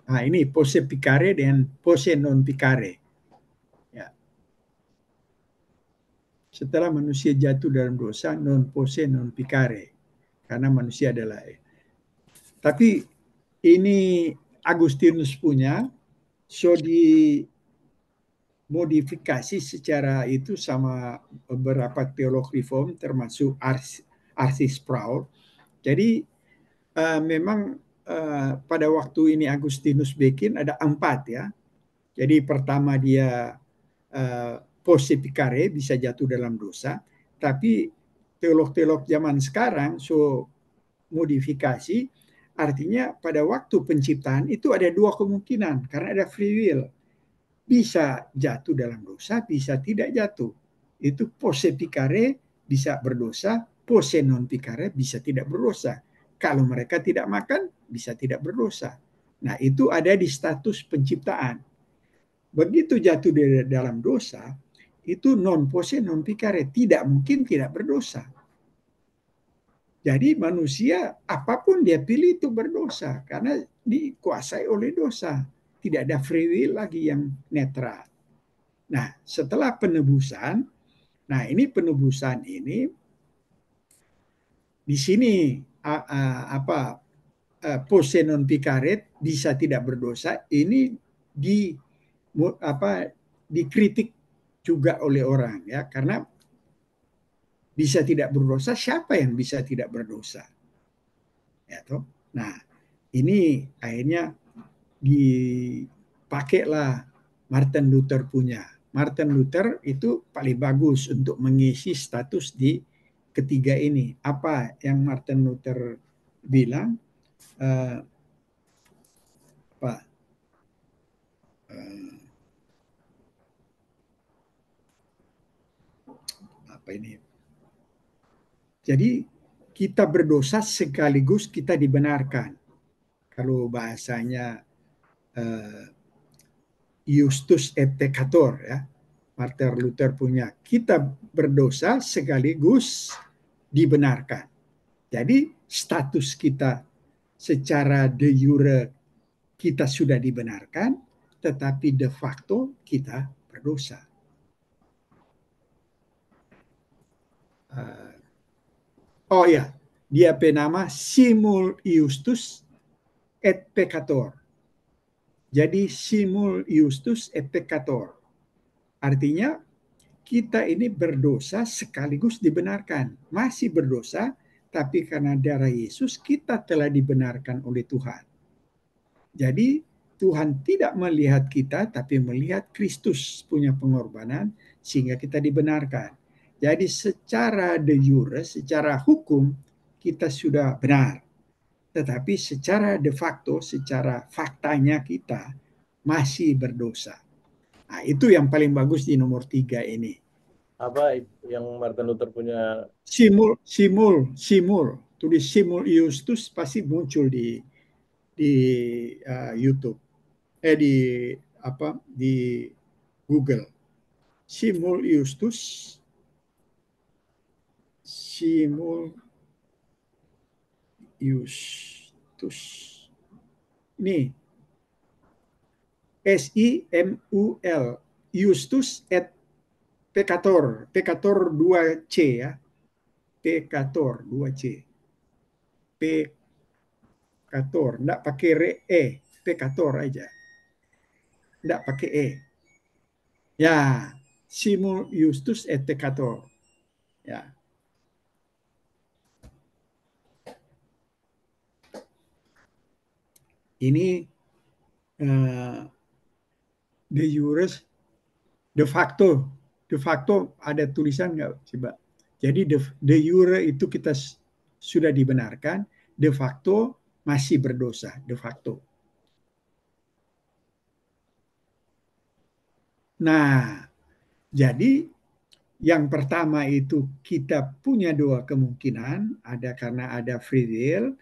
Ini pose picare dan pose non picare. Ya. Setelah manusia jatuh dalam dosa, non pose non picare. Karena manusia adalah. Tapi ini Agustinus punya, so dimodifikasi secara itu sama beberapa teolog reform termasuk R.C. Sproul. Jadi memang pada waktu ini Agustinus bikin ada 4 ya. Jadi pertama dia posse picare, bisa jatuh dalam dosa. Tapi teolog-teolog zaman sekarang so modifikasi, artinya pada waktu penciptaan itu ada 2 kemungkinan karena ada free will. Bisa jatuh dalam dosa, bisa tidak jatuh. Itu posse picare bisa berdosa, posse non picare bisa tidak berdosa. Kalau mereka tidak makan, bisa tidak berdosa. Nah, itu ada di status penciptaan. Begitu jatuh di dalam dosa, itu non posse non picare, tidak mungkin tidak berdosa. Jadi manusia apapun dia pilih itu berdosa karena dikuasai oleh dosa. Tidak ada free will lagi yang netral. Nah, setelah penebusan, nah ini penebusan ini di sini posse non picare bisa tidak berdosa, ini dikritik juga oleh orang ya, karena bisa tidak berdosa, siapa yang bisa tidak berdosa? Ya toh. Nah, ini akhirnya dipakailah Martin Luther punya. Martin Luther itu paling bagus untuk mengisi status di ketiga ini. Apa yang Martin Luther bilang? Apa ini? Jadi kita berdosa sekaligus kita dibenarkan. Kalau bahasanya Justus et peccator ya, Martin Luther punya, kita berdosa sekaligus dibenarkan. Jadi status kita secara de jure kita sudah dibenarkan, tetapi de facto kita berdosa. Oh ya, dia penama simul Justus et peccator. Jadi simul Justus et peccator. Artinya kita ini berdosa sekaligus dibenarkan. Masih berdosa, tapi karena darah Yesus kita telah dibenarkan oleh Tuhan. Jadi Tuhan tidak melihat kita, tapi melihat Kristus punya pengorbanan sehingga kita dibenarkan. Jadi secara de jure, secara hukum kita sudah benar. Tetapi secara de facto, secara faktanya kita masih berdosa. Nah, itu yang paling bagus di nomor 3 ini. Apa yang Martin Luther punya? Simul. Tulis Simul Iustus pasti muncul di YouTube. Di Google. Simul Iustus. Ini SIMUL Iustus et Peccator 2C ya. Peccator 2C. Peccator, enggak pakai Peccator aja. Enggak pakai E. Ya, Simul Iustus et Peccator. Ya. Ini de jure, de facto ada tulisan nggak coba? Jadi de jure itu kita sudah dibenarkan, de facto masih berdosa, de facto. Nah, jadi yang pertama itu kita punya dua kemungkinan, ada karena ada free will,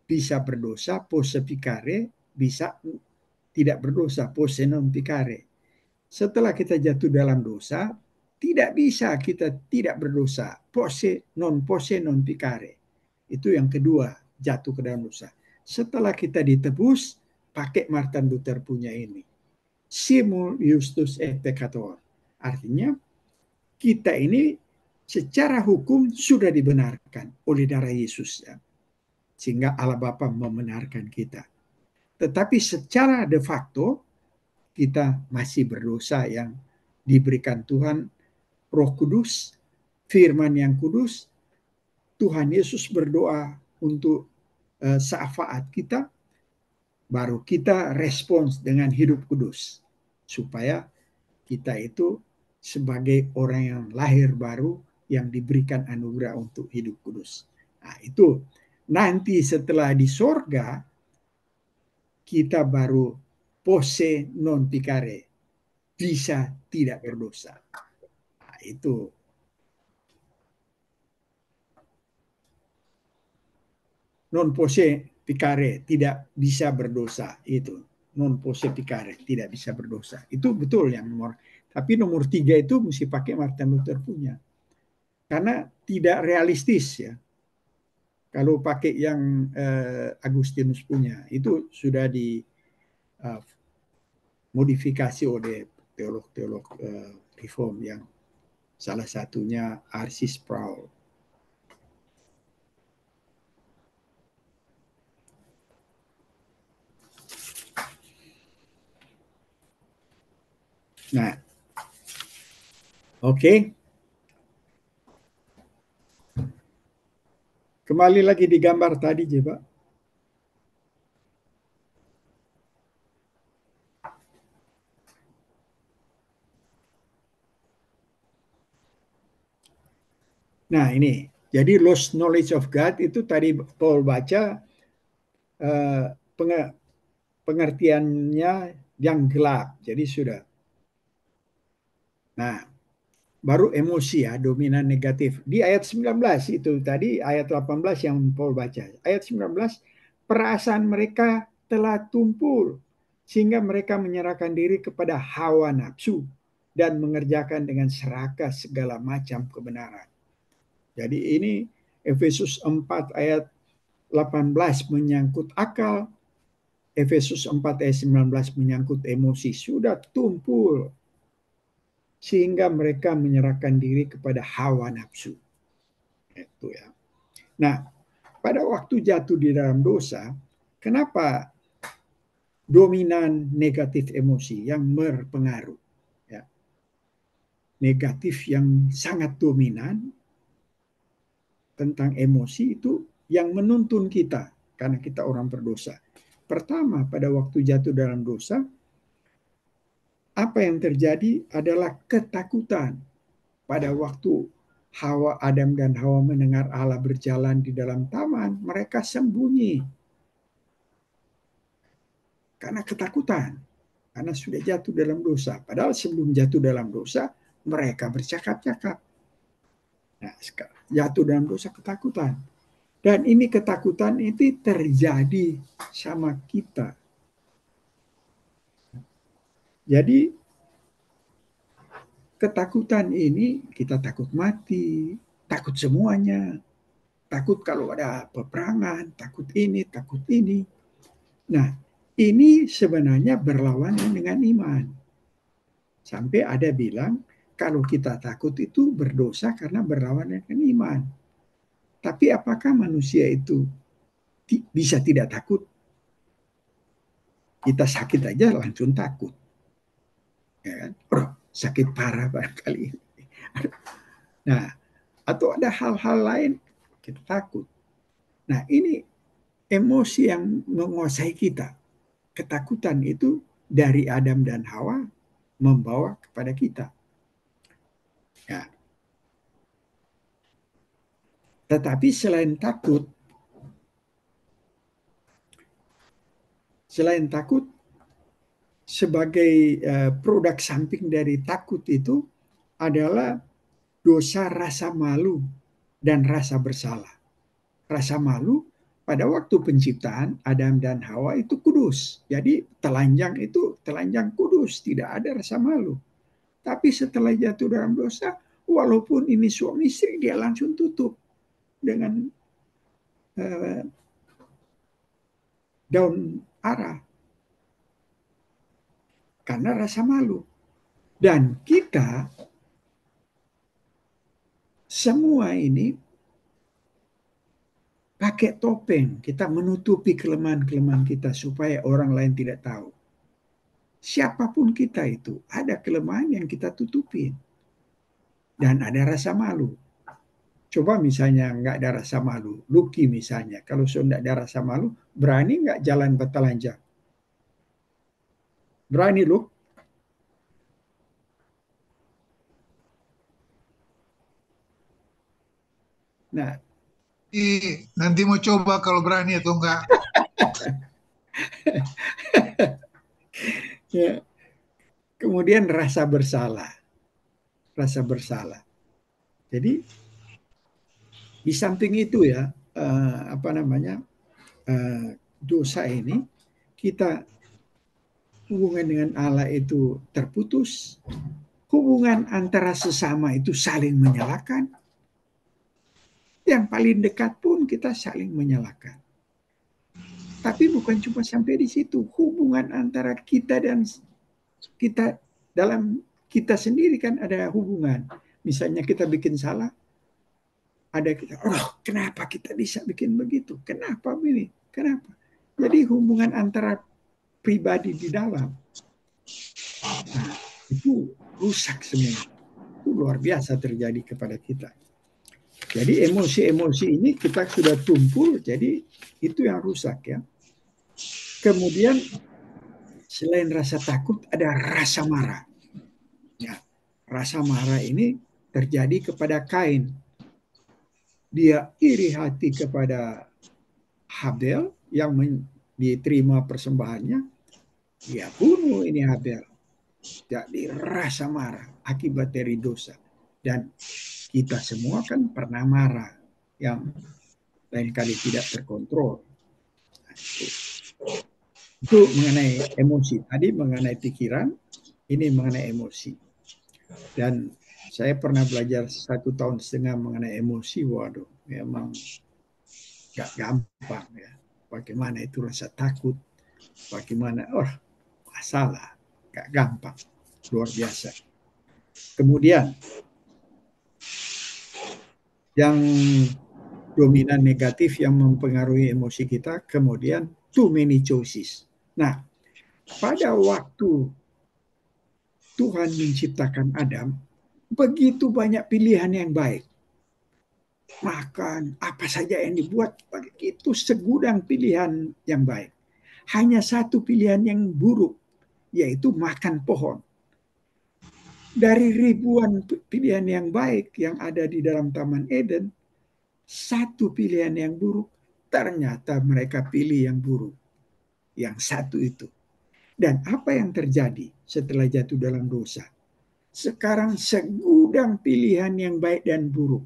bisa berdosa, posse picare, bisa tidak berdosa, posse non picare. Setelah kita jatuh dalam dosa, tidak bisa kita tidak berdosa, posse non picare. Itu yang kedua, jatuh ke dalam dosa. Setelah kita ditebus, pakai Martin Luther punya ini. Simul Iustus et Peccator. Artinya, kita ini secara hukum sudah dibenarkan oleh darah Yesus. Ya. Sehingga Allah Bapa membenarkan kita. Tetapi secara de facto, kita masih berdosa yang diberikan Tuhan Roh Kudus, firman yang kudus. Tuhan Yesus berdoa untuk syafaat kita, baru kita respons dengan hidup kudus. Supaya kita itu sebagai orang yang lahir baru yang diberikan anugerah untuk hidup kudus. Nah, itu nanti setelah di sorga kita baru posse non picare, bisa tidak berdosa. Nah, itu. Non posse picare, tidak bisa berdosa, itu. Non posse picare, tidak bisa berdosa. Itu betul yang nomor. Tapi nomor 3 itu mesti pakai Martin Luther punya. Karena tidak realistis ya. Kalau pakai yang Agustinus punya, itu sudah di modifikasi oleh teolog-teolog reform yang salah satunya R.C. Sproul. Nah, oke. Kembali lagi di gambar tadi, Pak. Nah, ini. Jadi lost knowledge of God itu tadi Paul baca pengertiannya yang gelap. Jadi sudah. Nah, baru emosi ya, dominan negatif. Di ayat 19 itu tadi, ayat 18 yang Paul baca. Ayat 19, perasaan mereka telah tumpul, sehingga mereka menyerahkan diri kepada hawa nafsu dan mengerjakan dengan serakah segala macam kebenaran. Jadi ini Efesus 4 ayat 18 menyangkut akal, Efesus 4 ayat 19 menyangkut emosi. Sudah tumpul sehingga mereka menyerahkan diri kepada hawa nafsu. Itu ya. Nah, pada waktu jatuh di dalam dosa, kenapa dominan negatif emosi yang berpengaruh? Ya. negatif yang sangat dominan tentang emosi itu yang menuntun kita karena kita orang berdosa. Pertama, pada waktu jatuh dalam dosa, apa yang terjadi adalah ketakutan. Pada waktu Adam dan Hawa mendengar Allah berjalan di dalam taman, mereka sembunyi karena ketakutan, karena sudah jatuh dalam dosa. Padahal sebelum jatuh dalam dosa, mereka bercakap-cakap. Nah, jatuh dalam dosa ketakutan. Dan ini ketakutan itu terjadi sama kita. Jadi ketakutan ini kita takut mati, takut semuanya. Takut kalau ada peperangan, takut ini, takut ini. Nah, ini sebenarnya berlawanan dengan iman. Sampai ada bilang, kalau kita takut itu berdosa karena berlawanan dengan iman. Tapi apakah manusia itu bisa tidak takut? Kita sakit aja langsung takut. Ya kan? Sakit parah barangkali. Nah, atau ada hal-hal lain kita takut. Nah, ini emosi yang menguasai kita. Ketakutan itu dari Adam dan Hawa membawa kepada kita. Ya. Tetapi selain takut, sebagai produk samping dari takut itu adalah dosa rasa malu dan rasa bersalah. Rasa malu pada waktu penciptaan Adam dan Hawa itu kudus. Jadi telanjang itu telanjang kudus, tidak ada rasa malu. Tapi setelah jatuh dalam dosa, walaupun ini suami istri, dia langsung tutup dengan daun arah. Karena rasa malu. Dan kita semua ini pakai topeng. Kita menutupi kelemahan-kelemahan kita supaya orang lain tidak tahu. Siapapun kita itu, ada kelemahan yang kita tutupin. Dan ada rasa malu. Coba misalnya nggak ada rasa malu. Lucky misalnya, kalau sudah ada rasa malu, berani nggak jalan bertelanjang? Berani, Luke? Nah, nanti mau coba kalau berani atau enggak. Ya. Kemudian rasa bersalah. Rasa bersalah. Jadi di samping itu ya, dosa ini kita hubungan dengan Allah itu terputus, hubungan antara sesama itu saling menyalahkan, yang paling dekat pun kita saling menyalahkan. Tapi bukan cuma sampai di situ, hubungan antara kita dan kita dalam kita sendiri kan ada hubungan. Misalnya kita bikin salah, ada kita, kenapa kita bisa bikin begitu? Kenapa ini? Kenapa? Jadi hubungan antara pribadi di dalam, nah, itu rusak semua. Itu luar biasa terjadi kepada kita. Jadi emosi-emosi ini kita sudah tumpul, jadi itu yang rusak ya. Kemudian selain rasa takut ada rasa marah. Ya, rasa marah ini terjadi kepada Kain. Dia iri hati kepada Habel yang diterima persembahannya. Dia bunuh ini Habel. Jadi rasa marah akibat dari dosa. Dan kita semua kan pernah marah yang lain kali tidak terkontrol. Itu mengenai emosi. Tadi mengenai pikiran, ini mengenai emosi. Dan saya pernah belajar 1,5 tahun mengenai emosi. Waduh, memang gak gampang ya. Bagaimana itu rasa takut, bagaimana, masalah, gak gampang, luar biasa. Kemudian yang dominan negatif yang mempengaruhi emosi kita, kemudian too many choices. Nah, pada waktu Tuhan menciptakan Adam, begitu banyak pilihan yang baik. Makan apa saja yang dibuat, begitu segudang pilihan yang baik. Hanya satu pilihan yang buruk, yaitu makan pohon. Dari ribuan pilihan yang baik yang ada di dalam Taman Eden, satu pilihan yang buruk, ternyata mereka pilih yang buruk. Yang satu itu. Dan apa yang terjadi setelah jatuh dalam dosa? Sekarang segudang pilihan yang baik dan buruk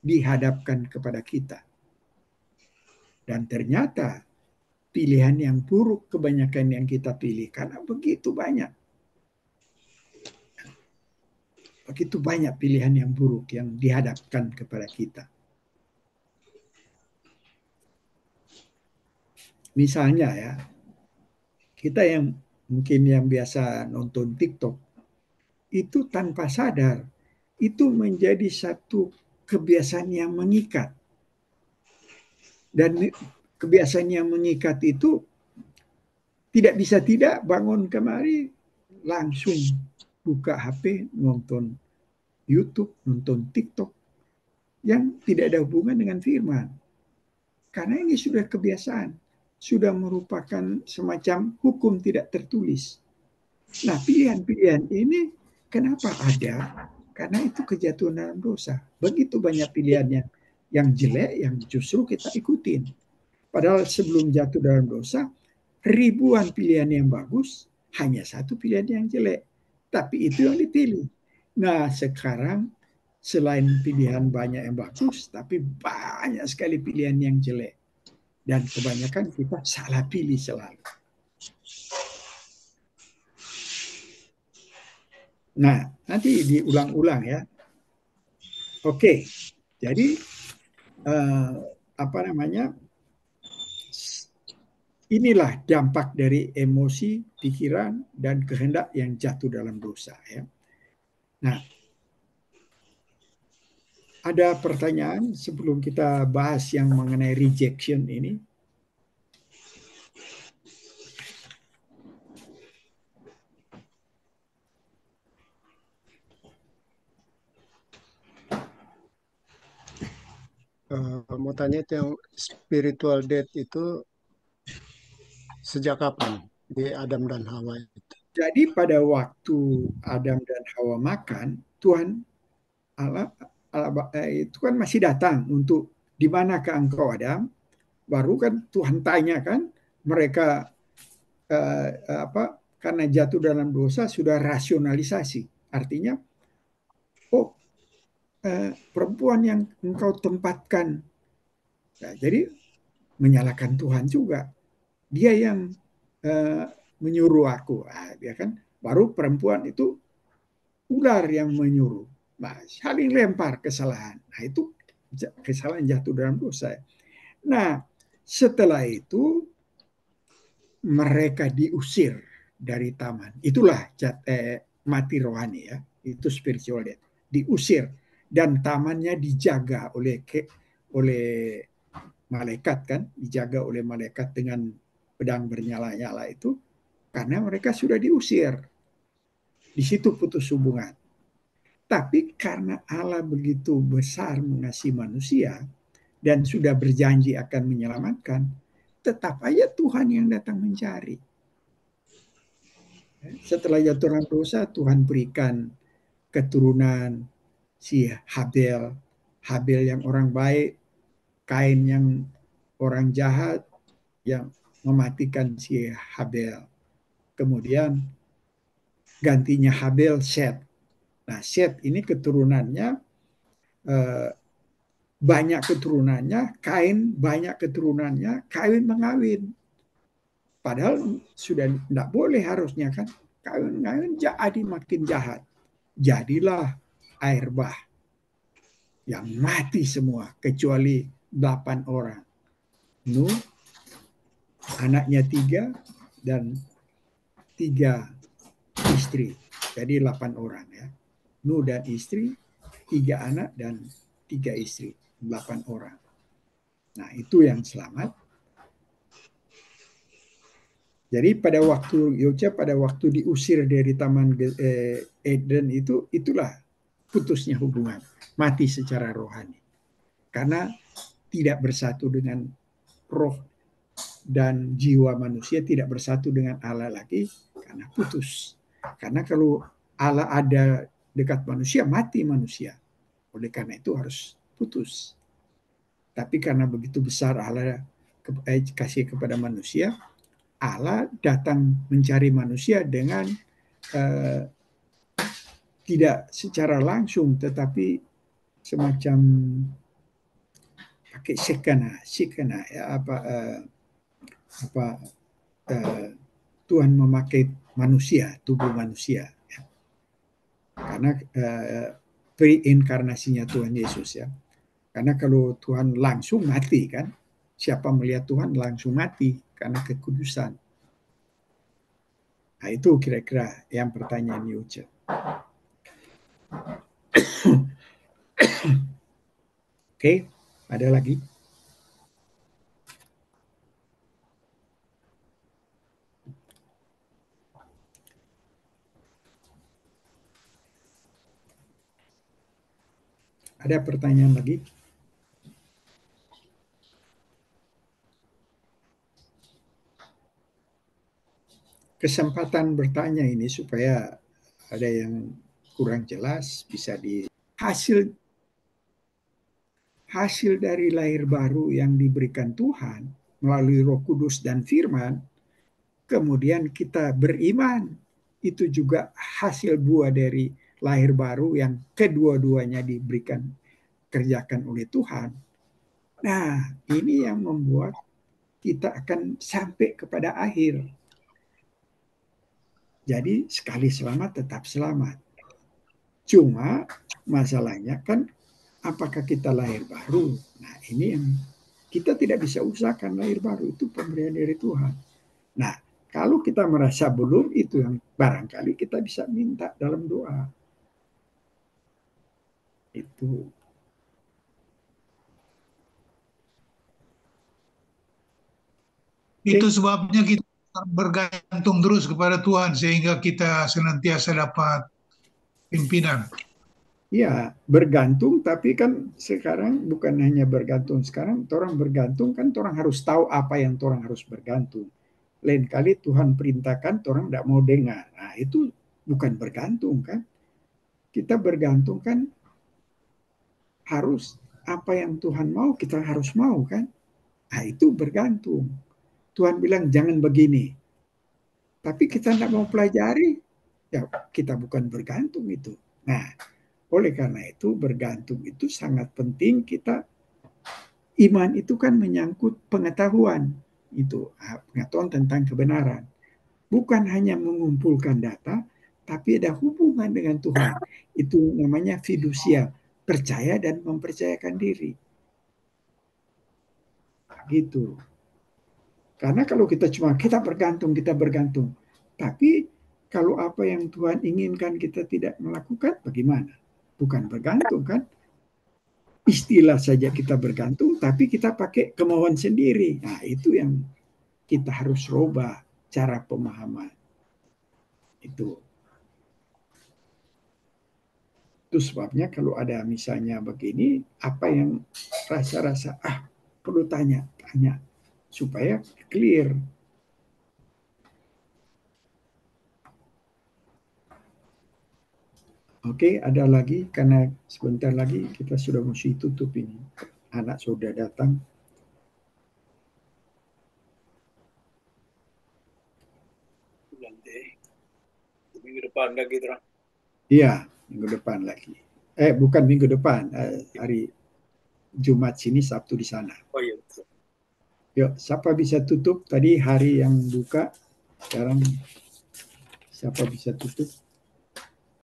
dihadapkan kepada kita. Dan ternyata pilihan yang buruk kebanyakan yang kita pilih karena begitu banyak. Begitu banyak pilihan yang buruk yang dihadapkan kepada kita. Misalnya ya, kita yang mungkin yang biasa nonton TikTok, itu tanpa sadar, itu menjadi satu kebiasaan yang mengikat. Dan kebiasaan yang mengikat itu tidak bisa tidak bangun kemari langsung buka HP, nonton YouTube, nonton TikTok yang tidak ada hubungan dengan firman. Karena ini sudah kebiasaan, sudah merupakan semacam hukum tidak tertulis. Nah, pilihan-pilihan ini kenapa ada? Karena itu kejatuhan dalam dosa. Begitu banyak pilihannya yang jelek yang justru kita ikutin. Padahal sebelum jatuh dalam dosa, ribuan pilihan yang bagus, hanya satu pilihan yang jelek. Tapi itu yang dipilih. Nah, sekarang selain pilihan banyak yang bagus, tapi banyak sekali pilihan yang jelek. Dan kebanyakan kita salah pilih selalu. Nah, nanti diulang-ulang ya. Oke, jadi inilah dampak dari emosi, pikiran, dan kehendak yang jatuh dalam dosa ya. Nah, ada pertanyaan sebelum kita bahas yang mengenai rejection ini? Mau tanya itu yang spiritual death itu sejak kapan di Adam dan Hawa itu? Jadi pada waktu Adam dan Hawa makan, Tuhan Allah itu kan masih datang untuk di manakah engkau Adam? Baru kan Tuhan tanya kan mereka karena jatuh dalam dosa sudah rasionalisasi. Artinya, perempuan yang engkau tempatkan. Nah, jadi menyalahkan Tuhan juga. Dia yang menyuruh aku. Nah, dia kan baru perempuan itu ular yang menyuruh. Nah, saling lempar kesalahan. Nah, itu kesalahan jatuh dalam dosa. Nah, setelah itu mereka diusir dari taman. Itulah mati rohani ya. Itu spiritual death. Diusir dan tamannya dijaga oleh malaikat kan, dijaga oleh malaikat dengan pedang bernyala-nyala itu karena mereka sudah diusir. Di situ putus hubungan. Tapi karena Allah begitu besar mengasihi manusia dan sudah berjanji akan menyelamatkan, tetap aja Tuhan yang datang mencari. Setelah jatuh dalam dosa, Tuhan berikan keturunan si Habel yang orang baik, Kain yang orang jahat yang mematikan si Habel. Kemudian gantinya Habel Set. Nah, Set ini keturunannya banyak keturunannya, Kain banyak keturunannya, Kain mengawin. Padahal sudah tidak boleh harusnya kan. Kain jadi makin jahat. Jadilah air bah yang mati semua kecuali 8 orang. Nuh, anaknya 3 dan 3 istri. Jadi 8 orang ya. Nuh dan istri, 3 anak dan 3 istri. 8 orang. Nah, itu yang selamat. Jadi pada waktu diusir dari Taman Eden itulah putusnya hubungan, mati secara rohani. Karena tidak bersatu dengan roh dan jiwa manusia, tidak bersatu dengan Allah lagi karena putus. Karena kalau Allah ada dekat manusia, mati manusia. Oleh karena itu harus putus. Tapi karena begitu besar Allah kasih kepada manusia, Allah datang mencari manusia dengan tidak secara langsung, tetapi semacam pakai sekana ya, Tuhan memakai manusia, tubuh manusia, ya. Karena pre-inkarnasinya Tuhan Yesus, ya. Karena kalau Tuhan langsung mati kan, siapa melihat Tuhan langsung mati karena kekudusan. Nah itu kira-kira yang pertanyaan Yuce. Oke, ada lagi? Ada pertanyaan lagi? Kesempatan bertanya ini supaya ada yang kurang jelas bisa di hasil dari lahir baru yang diberikan Tuhan melalui Roh Kudus dan Firman, kemudian kita beriman, itu juga hasil buah dari lahir baru yang kedua-duanya diberikan kerjakan oleh Tuhan. Nah, ini yang membuat kita akan sampai kepada akhir. Jadi sekali selamat tetap selamat. Cuma masalahnya kan apakah kita lahir baru? Nah ini yang kita tidak bisa usahakan lahir baru, itu pemberian dari Tuhan. Nah kalau kita merasa belum, itu yang barangkali kita bisa minta dalam doa. Itu. Itu sebabnya kita bergantung terus kepada Tuhan sehingga kita senantiasa dapat pimpinan. Ya, bergantung, tapi kan sekarang bukan hanya bergantung. Sekarang orang bergantung kan orang harus tahu apa yang orang harus bergantung. Lain kali Tuhan perintahkan orang tidak mau dengar. Nah, itu bukan bergantung kan. Kita bergantung kan harus apa yang Tuhan mau kita harus mau kan. Nah, itu bergantung. Tuhan bilang jangan begini. Tapi kita tidak mau pelajari, ya kita bukan bergantung itu. Nah, oleh karena itu bergantung itu sangat penting. Kita iman itu kan menyangkut pengetahuan, itu pengetahuan tentang kebenaran. Bukan hanya mengumpulkan data, tapi ada hubungan dengan Tuhan. Itu namanya fidusia, percaya dan mempercayakan diri. Gitu. Karena kalau kita cuma kita bergantung, tapi kalau apa yang Tuhan inginkan kita tidak melakukan, bagaimana? Bukan bergantung kan? Istilah saja kita bergantung, tapi kita pakai kemauan sendiri. Nah, itu yang kita harus rubah cara pemahaman. Itu sebabnya kalau ada misalnya begini, apa yang rasa-rasa perlu tanya supaya clear. Oke, ada lagi karena sebentar lagi kita sudah mesti tutup ini. Anak sudah datang. Nanti minggu depan lagi terang. Iya, minggu depan lagi. Bukan minggu depan, hari Jumat sini, Sabtu di sana. Oh iya. Yuk, siapa bisa tutup? Tadi hari yang buka, sekarang siapa bisa tutup?